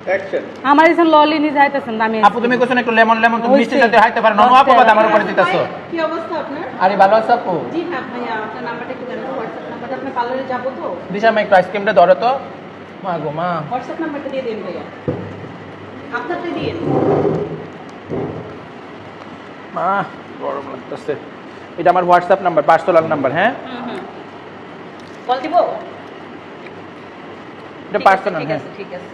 Action. আমার ইসন ললি নি যাইতেছেন দামি আপু তুমি কোন একটু লেমন লেমন তুমি মিষ্টি জাতীয় খাইতে পারো না আপু বাদ আমার উপরে দিতাছো। কি অবস্থা আপনার? আরে ভালো আছো আপু? জি হ্যাঁ ভাইয়া, আপনার নাম্বারটা একটু দেন, হোয়াটসঅ্যাপ নাম্বারটা। আপনার পার্লারে যাবো তো, দিশা আমি একটু আইসক্রিমটা ধরো তো। মা গো মা। হোয়াটসঅ্যাপ নাম্বারটা দিয়ে দিন ভাইয়া, আপনারটা দিয়ে দিন। মা গরম লাগতেছে। এটা আমার হোয়াটসঅ্যাপ নাম্বার, পার্সোনাল নাম্বার। হ্যাঁ কল দিব? এটা পার্সোনাল। ঠিক হ্যাঁ আছে ঠিক আছে।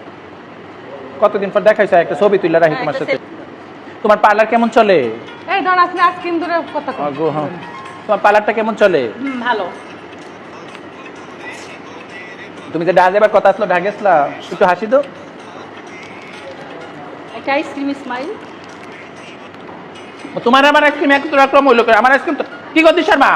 কতদিন পর দেখাইছো, একটা ছবি তুলে রাখি তোমার একটা সাথে। তোমার পার্লার কেমন চলে? এই ধর আপনি আইসক্রিম ধরে কথা কন। গো হ্যাঁ, তোমার পার্লারটা কেমন চলে? ভালো। তুমি যে ডাক এবার কথা আসলো, ডাক গেছলা, একটু হাসি দাও। একটা আইসক্রিম স্মাইল। তোমার আমার আইসক্রিম এক রকম হইলো, আমার আইসক্রিম তো কি করতে শর্মা,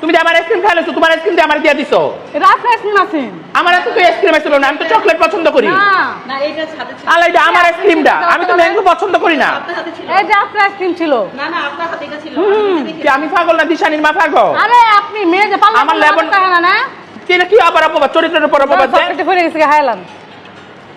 তুমি যে আমার আইসক্রিম খাইছো, তোমার আইসক্রিম দিয়ে আমার দিয়ে দিছো। এটা আপনার আইসক্রিম আছে আমার এত তো আইসক্রিম আসলো না, আমি তো চকলেট পছন্দ করি। না না এইটা সাথে ছিল। আলা এটা আমার আইসক্রিমটা, আমি তো ম্যাঙ্গো পছন্দ করি না। আপনার হাতে ছিল? এই যে আপনার আইসক্রিম ছিল। না না আপনার হাতে এটা ছিল। কি আমি পাগল না, দিশানির মা পাগল? আরে আপনি মেয়ে যে পাল্লা আমার লেবন- না না এটা কি আবার অপবাদ, চরিত্রের উপর অপবাদ দেয়? পকেটে পড়ে গেছে হাইলাম।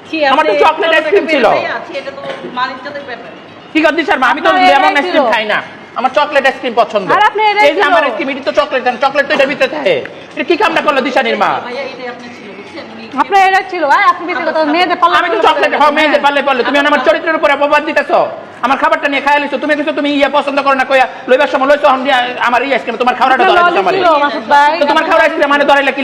ছি, আমার তো আপনি চকলেট আইসক্রিম ছিল। আছি, এটা তো মানিজ্যতের ব্যাপার। কি করতে শর্মা, আমি তো আপনার লেমন এটাই আইসক্রিম ছিল। খাই না, আমার চকলেট আইসক্রিম পছন্দ। আর আপনার এটাই এই যে ছিল। আমার আইসক্রিম, এটা তো চকলেট, চকলেট তো এটার ভিতরে থাকে। এটা কি কামনা করলো দিশানির মা? ভাইয়া এটাই আপনার ছিল, বুঝছেন? আপনার এটা ছিল আপনি বেঁচে কথা মেয়ে যে পাল্লা আমি তো চকলেট খাও, মেয়েদের পারলে পারলে তুমি আমার চরিত্রের উপর অপবাদ দিতেছো। আমার খাবারটা নিয়ে খাইয়া লিছো, তুমি কিছু তুমি ইয়ে পছন্দ করো না, কইয়া লইবার সময় লইছো আমার এই আইসক্রিম, তোমার খাওয়াটা ধরাইছো আমারে। ছিল মাসুদ ভাই তো তোমার খাওয়ার আইসক্রিম মানে ধরাইলে কি